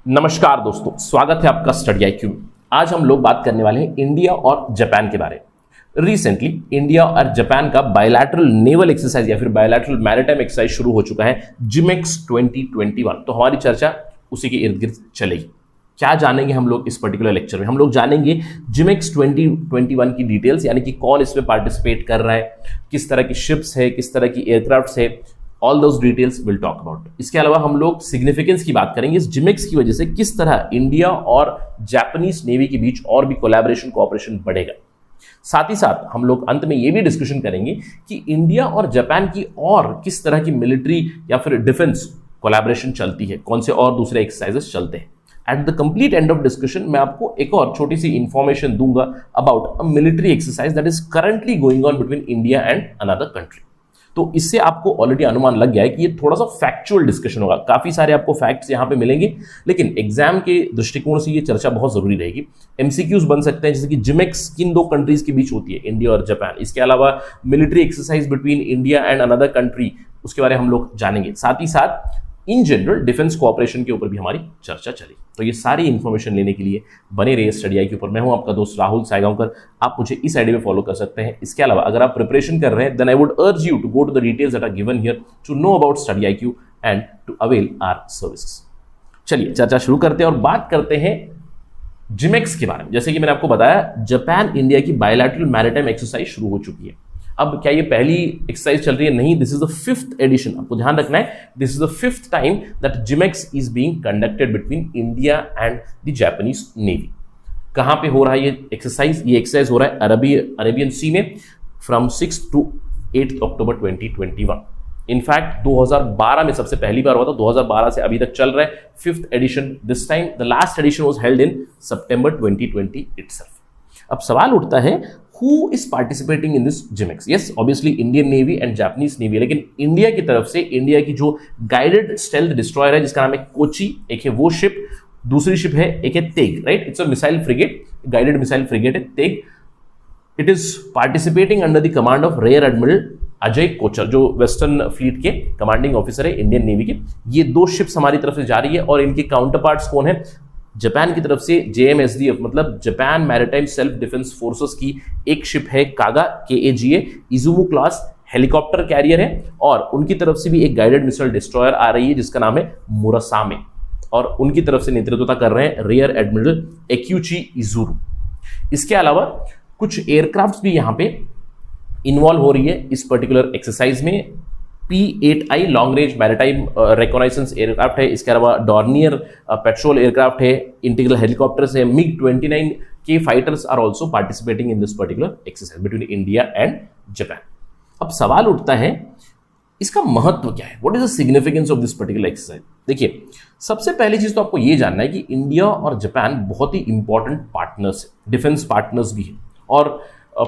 नमस्कार दोस्तों, स्वागत है आपका स्टडी IQ में। आज हम लोग बात करने वाले हैं इंडिया और जापान के बारे में। रिसेंटली इंडिया और जापान का बायलैटरल नेवल एक्सरसाइज या फिर बायलैटरल मैरिटाइम एक्सरसाइज शुरू हो चुका है, जिमेक्स 2021। तो हमारी चर्चा उसी के इर्द गिर्द चलेगी। क्या जानेंगे हम लोग इस पर्टिकुलर लेक्चर में? हम लोग जानेंगे जिमेक्स 2021 की डिटेल्स, यानी कि कौन इसमें पार्टिसिपेट कर रहा है, किस तरह की शिप्स है, किस तरह की एयरक्राफ्ट्स है, all those details will talk about. इसके अलावा हम लोग सिग्निफिकेंस की बात करेंगे, इस जिमेक्स की वजह से किस तरह इंडिया और जापानीज नेवी के बीच और भी कोलैबोरेशन कोऑपरेशन बढ़ेगा। साथ ही साथ हम लोग अंत में ये भी डिस्कशन करेंगे कि इंडिया और जापान की और किस तरह की मिलिट्री या फिर डिफेंस कोलैबोरेशन चलती है, कौन से और दूसरे एक्सरसाइजेस चलते हैं। At the complete end of discussion मैं आपको एक और छोटी सी इंफॉर्मेशन दूंगा about a military exercise that is currently going on between India and another country. तो इससे आपको ऑलरेडी अनुमान लग गया है कि ये थोड़ा सा फैक्चुअल डिस्कशन होगा। काफी सारे आपको फैक्ट्स यहाँ पे मिलेंगे, लेकिन एग्जाम के दृष्टिकोण से ये चर्चा बहुत जरूरी रहेगी। एमसीक्यूज बन सकते हैं, जैसे कि जिमेक्स किन दो कंट्रीज के बीच होती है, इंडिया और जापान। इसके अलावा military exercise between India and another country, उसके बारे में हम लोग जानेंगे। साथ ही साथ इन जनरल डिफेंस कोऑपरेशन के ऊपर भी हमारी चर्चा चली। तो ये सारी इंफॉर्मेशन लेने के लिए बने रहिए स्टडी IQ पर। मैं हूं आपका दोस्त राहुल सायगांवकर। आप मुझे इस आईडी पे फॉलो कर सकते हैं। इसके अलावा अगर आप प्रिपरेशन कर रहे हैं, then I would urge you to go to the details that are given here to know about study IQ and to avail our services. चलिए चर्चा शुरू करते हैं और बात करते हैं जिमेक्स के बारे में। जैसे कि मैंने आपको बताया, जापान इंडिया की बायलैटरल मैरिटाइम एक्सरसाइज शुरू हो चुकी है। अब क्या ये पहली एक्सरसाइज चल रही है? नहीं, this is the 5th addition. आपको ध्यान रखना है, this is the 5th time that JIMEX is being conducted between India and the Japanese navy. कहां पे हो रहा है ये एक्सरसाइज? ये एक्सरसाइज हो रहा है अरेबियन सी में फ्रॉम 6 to 8 अक्टूबर 2021। इनफैक्ट 2012 में सबसे पहली बार हुआ था। 2012 से अभी तक चल रहा है 5th edition. This time the last edition was held in September 2020 itself. अब सवाल उठता है, who is participating in this GIMEX? Yes, obviously Indian Navy and Japanese Navy, लेकिन इंडिया की तरफ से इंडिया की जो गाइडेड स्टेल्थ डिस्ट्रॉयर है, जिसका नाम है कोची, एक है वो शिप, दूसरी शिप है एक है Teg, right? It's a missile frigate, guided missile frigate है Teg. It is participating under the command of rear admiral Ajay Kochar, जो वेस्टर्न फ्लीट के कमांडिंग ऑफिसर है इंडियन नेवी के। ये दो शिप्स हमारी तरफ से जा रही है और इनके काउंटर पार्ट्स कौन है? जापान की तरफ से JMSDF मतलब Japan maritime self defence forces की एक शिप है कागा KAGA इजुमु क्लास हेलीकॉप्टर कैरियर है, और उनकी तरफ से भी एक गाइडेड मिसाइल डिस्ट्रॉयर आ रही है जिसका नाम है मुरासामे, और उनकी तरफ से नेतृत्व कर रहे हैं रियर एडमिरल एक्यूची इजुरु। इसके अलावा कुछ एयरक्राफ्ट भी यहाँ पे इन्वॉल्व हो रही है इस पर्टिकुलर एक्सरसाइज में। P-8I long range maritime reconnaissance aircraft है। इसके अलावा डॉर्नियर पेट्रोल एयरक्राफ्ट है, इंटीग्रल हेलीकॉप्टर्स है, MiG-29 के fighters are also participating in this particular exercise between India and Japan. अब सवाल उठता है, इसका महत्व क्या है? What is the significance of this particular exercise? देखिए, सबसे पहली चीज तो आपको ये जानना है कि इंडिया और जापान बहुत ही इंपॉर्टेंट पार्टनर्स है, डिफेंस पार्टनर्स भी है, और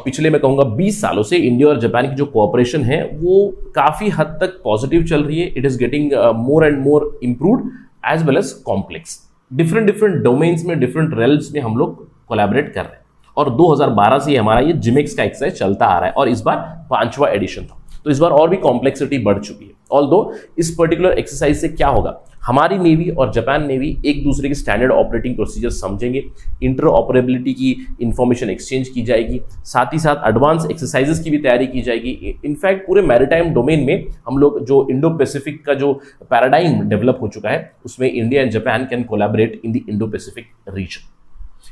पिछले मैं कहूंगा 20 सालों से इंडिया और जापान की जो कोऑपरेशन है वो काफी हद तक पॉजिटिव चल रही है। It is getting more and more improved as well as complex. Different domains में, डिफरेंट रेल्स में हम लोग कोलैबोरेट कर रहे हैं, और 2012 से हमारा ये जिमेक्स का एक्सरसाइज चलता आ रहा है, और इस बार 5वां एडिशन था। तो इस बार और भी कॉम्प्लेक्सिटी बढ़ चुकी है। ऑल्दो इस पर्टिकुलर एक्सरसाइज से क्या होगा, हमारी नेवी और जापान नेवी एक दूसरे के स्टैंडर्ड ऑपरेटिंग प्रोसीजर समझेंगे, इंटर ऑपरेबिलिटी की इंफॉर्मेशन एक्सचेंज की जाएगी, साथ ही साथ एडवांस एक्सरसाइजेस की भी तैयारी की जाएगी। इनफैक्ट पूरे मैरिटाइम डोमेन में हम लोग जो इंडो पैसिफिक का जो पैराडाइम डेवलप हो चुका है, उसमें India and Japan can collaborate in the Indo Pacific region.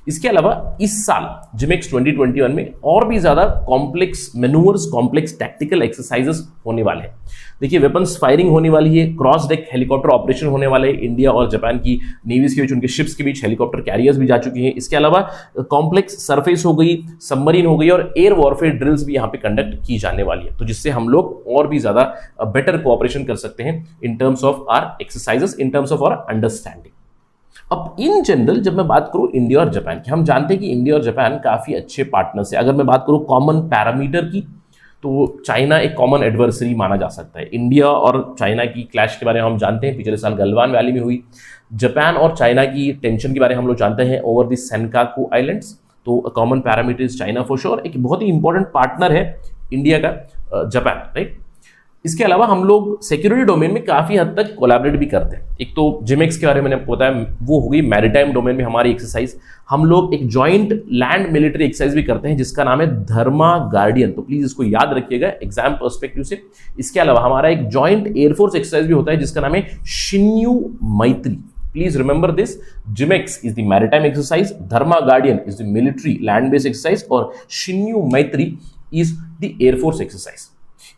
इसके अलावा इस साल जिमेक्स 2021 में और भी ज्यादा complex manoeuvres, complex tactical exercises होने वाले हैं। देखिए, वेपन्स फायरिंग होने वाली है, क्रॉस डेक हेलीकॉप्टर ऑपरेशन होने वाले हैं। इंडिया और जापान की नेवीज के बीच, उनके शिप्स के बीच हेलीकॉप्टर कैरियर्स भी जा चुकी हैं। इसके अलावा कॉम्प्लेक्स सरफेस हो गई, सबमरीन हो गई, और एयर वॉरफेयर ड्रिल्स भी यहाँ पे कंडक्ट की जाने वाली है, तो जिससे हम लोग और भी ज्यादा बेटर कोऑपरेशन कर सकते हैं in terms of our exercises, in terms of our understanding. अब इन जनरल जब मैं बात करूं इंडिया और जापान की, हम जानते हैं कि इंडिया और जापान काफी अच्छे पार्टनर्स हैं। अगर मैं बात करूं कॉमन पैरामीटर की, तो चाइना एक कॉमन एडवर्सरी माना जा सकता है। इंडिया और चाइना की क्लैश के बारे में हम जानते हैं, पिछले साल गलवान वैली में हुई। जापान और चाइना की टेंशन के बारे में हम लोग जानते हैं ओवर द सेनकाकू आइलैंड्स। तो common parameter is China for sure. एक बहुत ही इंपॉर्टेंट पार्टनर है इंडिया का जापान, राइट? इसके अलावा हम लोग सिक्योरिटी डोमेन में काफी हद तक कोलैबोरेट भी करते हैं। एक तो जिमेक्स के बारे में मैंने आपको बताया, वो हो गई मैरीटाइम डोमेन में हमारी एक्सरसाइज। हम लोग एक जॉइंट लैंड मिलिट्री एक्सरसाइज भी करते हैं जिसका नाम है धर्मा गार्डियन, तो प्लीज इसको याद रखिएगा एग्जाम पर्सपेक्टिव से। इसके अलावा हमारा एक जॉइंट एयरफोर्स एक्सरसाइज भी होता है जिसका नाम है शिन्यू मैत्री। Please remember this, JIMEX is the maritime exercise, Dharma guardian is the military land based exercise और शिन्यू मैत्री इज द एयरफोर्स एक्सरसाइज।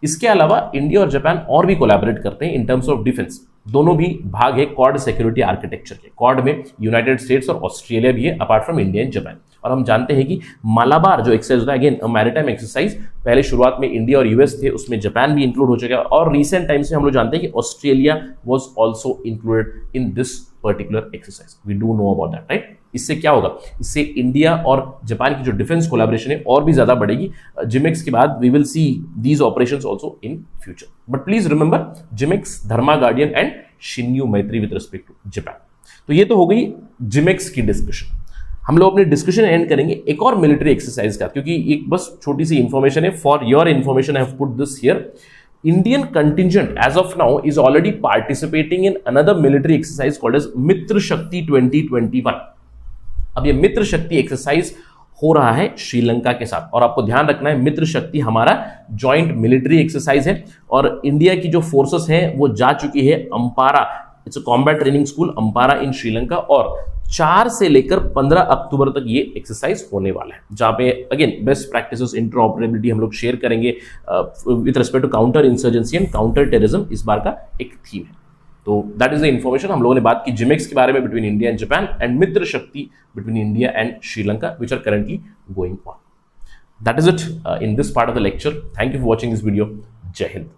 इसके अलावा इंडिया और जापान और भी कोलैबोरेट करते हैं इन टर्म्स ऑफ डिफेंस। दोनों भी भाग है क्वाड सिक्योरिटी आर्किटेक्चर के। क्वाड में यूनाइटेड स्टेट्स और ऑस्ट्रेलिया भी है apart from India and Japan. और हम जानते हैं कि मालाबार जो एक्सरसाइज होता है, अगेन मैरीटाइम एक्सरसाइज, पहले शुरुआत में इंडिया और यूएस थे, उसमें जापान भी इंक्लूड हो चुका है और रिसेंट टाइम्स में हम लोग जानते हैं कि Australia was also included in this particular exercise. We do know about that, right. इससे क्या होगा, इससे इंडिया और जापान की जो डिफेंस कोलैबोरेशन है और भी ज्यादा बढ़ेगी। जिमेक्स के बाद we will see these operations also in future, but please remember JIMEX, Dharma Guardian and Shinyu Maitri with respect to Japan. तो ये तो हो गई जिमेक्स की डिस्कशन। हम लोग अपने डिस्कशन एंड करेंगे एक और मिलिट्री एक्सरसाइज का, क्योंकि एक बस छोटी सी इंफॉर्मेशन है। For your information I have put this here. Indian contingent as of now is already participating in another military exercise called as मित्र शक्ति 2021। अब ये मित्र शक्ति एक्सरसाइज हो रहा है श्रीलंका के साथ, और आपको ध्यान रखना है मित्र शक्ति हमारा जॉइंट मिलिट्री एक्सरसाइज है और इंडिया की जो फोर्सेस हैं वो जा चुकी है Ampara, it's a combat training school Ampara in Sri Lanka, और 4 से लेकर 15 अक्टूबर तक ये एक्सरसाइज होने वाला है, जहां पे अगेन बेस्ट प्रैक्टिसेस, इंटरऑपरेबिलिटी हम लोग शेयर करेंगे with respect to counter insurgency and counter terrorism. इस बार का एक थीम है। तो दैट इज द इंफॉर्मेशन। हम लोगों ने बात की जिमेक्स के बारे में between India and Japan and Mitra Shakti between India and Sri Lanka which are currently going on. That is it in this part of the lecture. Thank you for watching this video. जय हिंद।